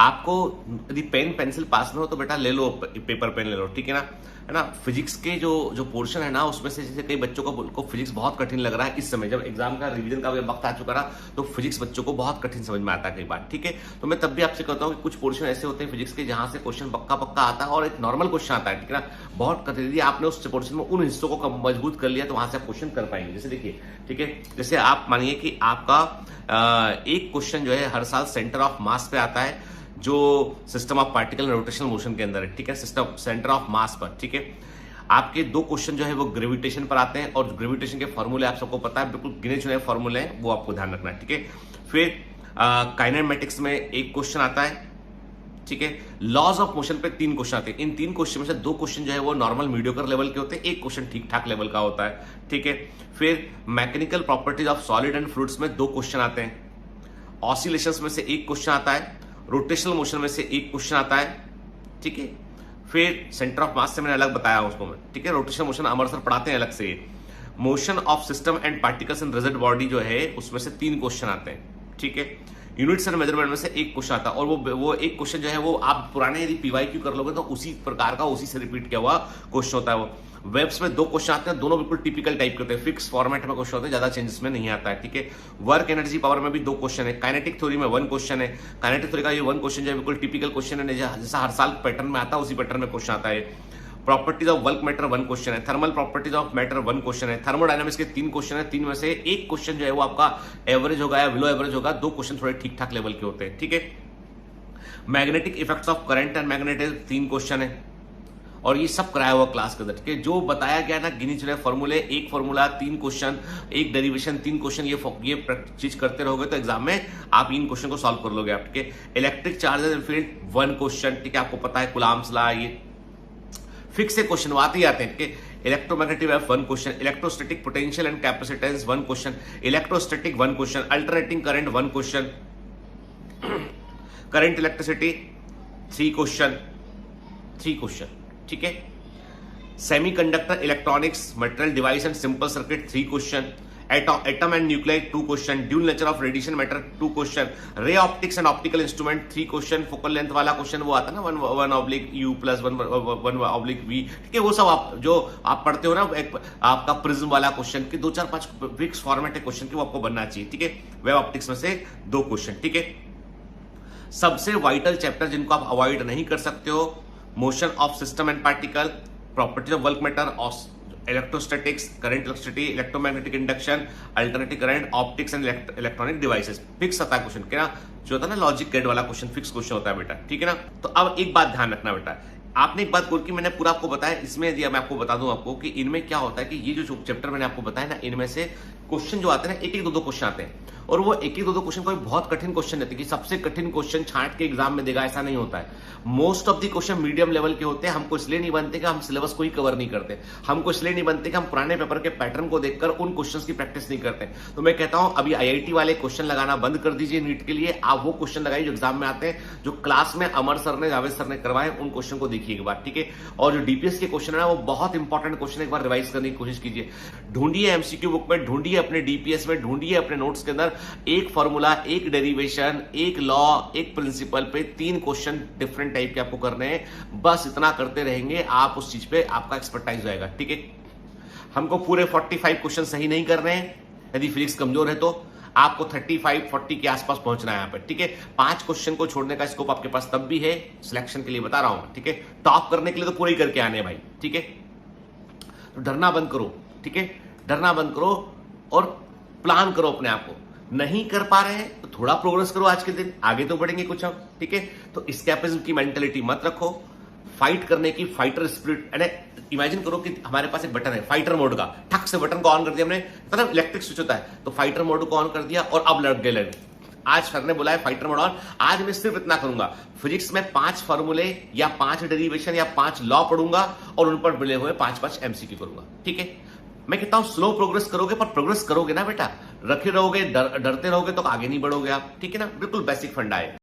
आपको यदि pen pencil पास में हो तो बेटा ले लो, पेपर पेन ले लो, ठीक है ना। फिजिक्स के जो पोर्शन है ना, उसमें से जैसे कई बच्चों को फिजिक्स बहुत कठिन लग रहा है इस समय, जब एग्जाम का रिवीजन का वक्त आ चुका ना, तो फिजिक्स बच्चों को बहुत कठिन समझ में आता है कई बार, ठीक है। तो मैं तब भी आपसे कहता हूँ कि कुछ पोर्शन ऐसे होते हैं फिजिक्स के जहां से क्वेश्चन पक्का पक्का आता है और एक नॉर्मल क्वेश्चन आता है, ठीक है ना। बहुत कठिन, यदि आपने उस पोर्शन में उन हिस्सों को मजबूत कर लिया तो वहां से आप क्वेश्चन कर पाएंगे। जैसे देखिए, ठीक है, जैसे आप मानिए कि आपका एक क्वेश्चन जो है हर साल सेंटर ऑफ मास पे आता है, जो system of particle rotational motion के अंदर है, ठीक है, सिस्टम सेंटर ऑफ मास पर, ठीक है। आपके दो क्वेश्चन जो है वो ग्रेविटेशन पर आते हैं, और ग्रेविटेशन के फॉर्मूले आप सबको पता है, बिल्कुल गिने चुने फॉर्मूले हैं, वो आपको ध्यान रखना है, ठीक है। फिर काइनेमेटिक्स में एक क्वेश्चन आता है, ठीक है। लॉज ऑफ मोशन पे 3 क्वेश्चन आते हैं। इन 3 क्वेश्चन में से 2 क्वेश्चन जो है वो नॉर्मल मीडियोकर लेवल के होते हैं, एक क्वेश्चन ठीक ठाक लेवल का होता है, ठीक है। फिर mechanical properties of solid and fluids में 2 क्वेश्चन आते हैं, ऑसिलेशंस में से 1 क्वेश्चन आता है, रोटेशनल मोशन में से 1 क्वेश्चन आता है, ठीक है। फिर सेंटर ऑफ मास से मैंने अलग बताया उसको मैं, ठीक है। रोटेशनल मोशन अमर सर पढ़ाते हैं अलग से। Motion of system and particles in rigid body जो है उसमें से 3 क्वेश्चन आते हैं, ठीक है। यूनिट्स एंड मेजरमेंट में से 1 क्वेश्चन आता है, और वो एक क्वेश्चन जो है वो आप पुराने यदि पीवाईक्यू कर लोगे तो उसी प्रकार का, उसी से रिपीट किया हुआ क्वेश्चन होता है वो। वेब्स में 2 क्वेश्चन आते हैं, दोनों बिल्कुल टिपिकल टाइप के होते हैं, फिक्स फॉर्मेट में क्वेश्चन होते हैं, ज्यादा चेंजेस में नहीं आता है, ठीक है। वर्क एनर्जी पावर में भी 2 क्वेश्चन है। काइनेटिक थ्योरी में 1 क्वेश्चन है। काइनेटिक थ्योरी का ये 1 क्वेश्चन जो है बिल्कुल टिपिकल क्वेश्चन है, जैसा हर साल पैटर्न में आता है उसी पैटर्न में क्वेश्चन आता है। Properties of work matter 1 question है। Thermal properties of matter 1 question है। थर्मोडायनामिक्स के 3 क्वेश्चन है, 3 में से 1 क्वेश्चन जो है वो आपका एवरेज होगा या बिलो एवरेज होगा, 2 क्वेश्चन थोड़े ठीक ठाक लेवल के होते हैं, ठीक है। Magnetic effects of current and magnetism 3 question है, और ये सब कराया हुआ क्लास के अंदर, ठीक है। जो बताया गया ना गिनी चुने फॉर्मूले, 1 फॉर्मूला 3 क्वेश्चन, 1 डेरिवेशन 3 क्वेश्चन, ये चीज करते रहोगे तो एग्जाम में आप इन क्वेश्चन को सॉल्व कर लोगे आप, ठीक है। इलेक्ट्रिक चार्जेस इन फील्ड 1 क्वेश्चन, ठीक है, आपको पता है कुलाम्स लॉ, ये फिक्स से क्वेश्चन आते ही आते हैं, ठीक है। Electromagnetic wave 1 question, electrostatic potential and capacitance 1 question, electrostatic 1 question, alternating current 1 question, current electricity 3 question, ठीक है। Semiconductor electronics material device and simple circuit 3 question, atom and nuclear 2 question, dual nature of radiation matter 2 question, ray optics and optical instrument 3 question, focal length वाला question वो आता है ना 1/u + 1/v, ठीक है। वो सब आप जो आप पढ़ते हो ना, एक आपका प्रिज्म वाला क्वेश्चन के 2 4 5 फिक्स फॉर्मेट है क्वेश्चन की, वो आपको बनना चाहिए, ठीक है। वेव ऑप्टिक्स में से 2 क्वेश्चन, ठीक है। सबसे वाइटल चैप्टर जिनको आप अवॉइड नहीं कर सकते हो, motion of system and particle, properties of work matter, electrostatics, current electricity, electromagnetic induction, alternative current, optics and electronic devices, fix आता है क्वेश्चन, क्या जो होता है ना लॉजिक गेट वाला क्वेश्चन, फिक्स क्वेश्चन होता है बेटा, ठीक है ना। तो अब एक बात ध्यान रखना बेटा, आपने एक बात बोल की मैंने पूरा आपको बताया, इसमें यदि मैं आपको बता दूं आपको कि इनमें क्या होता है कि ये जो चैप्टर मैंने आपको बताया ना, इनमें से क्वेश्चन जो आते हैं ना, 1 1 2 2 क्वेश्चन आते हैं, और वो 1 1 2 2 क्वेश्चन कोई बहुत कठिन क्वेश्चन रहते कि सबसे कठिन क्वेश्चन छांट के एग्जाम में देगा, ऐसा नहीं होता है। Most of the question medium level के होते हैं। हमको इसलिए नहीं बनते कि हम सिलेबस को ही कवर नहीं करते, हमको इसलिए नहीं बनते कि हम पुराने पेपर के पैटर्न को देखकर उन क्वेश्चंस की प्रैक्टिस नहीं करते। तो मैं कहता हूं अभी आईआईटी वाले क्वेश्चन लगाना बंद कर दीजिए नीट के लिए, आप वो क्वेश्चन लगाइए जो एग्जाम में आते हैं, जो क्लास में अमर सर ने, जावेद सर ने करवाए, उन क्वेश्चन को देखिए एक बार, ठीक है। और जो डीपीएस के क्वेश्चन है ना, वो बहुत इंपॉर्टेंट क्वेश्चन, एक बार रिवाइज करने की कोशिश कीजिए, ढूंढिए एमसीक्यू बुक में, ढूंढिए अपने डीपीएस में, ढूंढिए अपने नोट्स के अंदर, एक फॉर्मूला, एक डेरिवेशन, एक लॉ, एक प्रिंसिपल पे 3 क्वेश्चन डिफरेंट टाइप के आपको करने हैं। बस इतना करते रहेंगे आप, उस चीज पे आपका एक्सपर्टाइज होएगा, ठीक है। हमको पूरे 45 क्वेश्चन सही नहीं करने हैं, यदि फिजिक्स कमजोर है तो आपको 35 40 के आसपास पहुंचना है यहाँ पे, ठीक है। 5 क्वेश्चन को छोड़ने का स्कोप आपके पास तब भी है, सिलेक्शन के लिए बता रहा हूं, ठीक है। टॉप करने के लिए तो पूरे करके आने भाई, ठीक है। तो डरना बंद करो, ठीक है, डरना बंद करो और प्लान करो अपने आप को। नहीं कर पा रहे हैं तो थोड़ा प्रोग्रेस करो, आज के दिन आगे तो बढ़ेंगे कुछ हम, ठीक है। तो स्कैपिज्म की मेंटेलिटी मत रखो, फाइट करने की फाइटर स्पिरिट, अरे इमेजिन करो कि हमारे पास एक बटन है फाइटर मोड का, ठक से बटन को ऑन कर दिया हमने, मतलब इलेक्ट्रिक स्विच होता है, तो फाइटर मोड को ऑन कर दिया और अब लड़ गए लड़े। आज सर ने बोला है फाइटर मोड ऑन, आज मैं सिर्फ इतना करूंगा, फिजिक्स में 5 फॉर्मूले या 5 डेरिवेशन या 5 लॉ पढ़ूंगा और उन पर मिले हुए 5 एमसीक्यू करूंगा, ठीक है। मैं कहता हूं स्लो प्रोग्रेस करोगे, पर प्रोग्रेस करोगे ना बेटा, रखे रहोगे, डरते रहोगे तो आगे नहीं बढ़ोगे आप, ठीक है ना। बिल्कुल बेसिक फंडा है।